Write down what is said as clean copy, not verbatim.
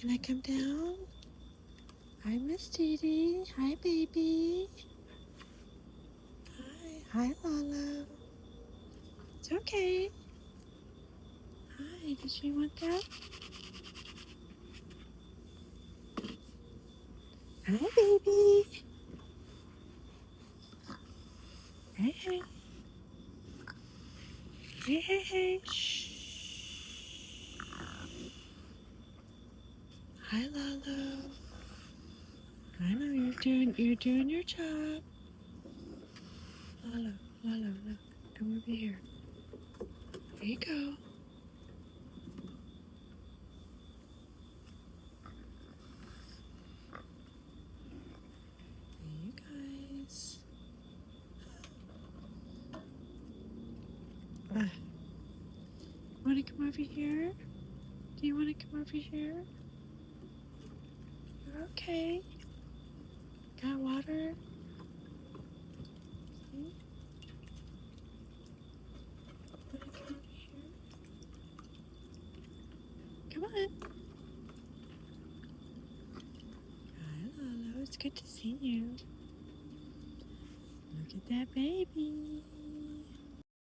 Can I come down? Hi, Miss Deedee. Hi, baby. Hi, Lalo. It's okay. Hi, did you want that? Hi, baby. Hey, hey. Hey, hey, hey. Shh. Hi, Lalo. I know you're doing your job. Lalo, look. Come over here. There you go. There you guys. Want to come over here? Do you want to come over here? You're okay. Got water? See? Want to come over here? Come on. Hi, Lalo. It's good to see you. Look at that baby.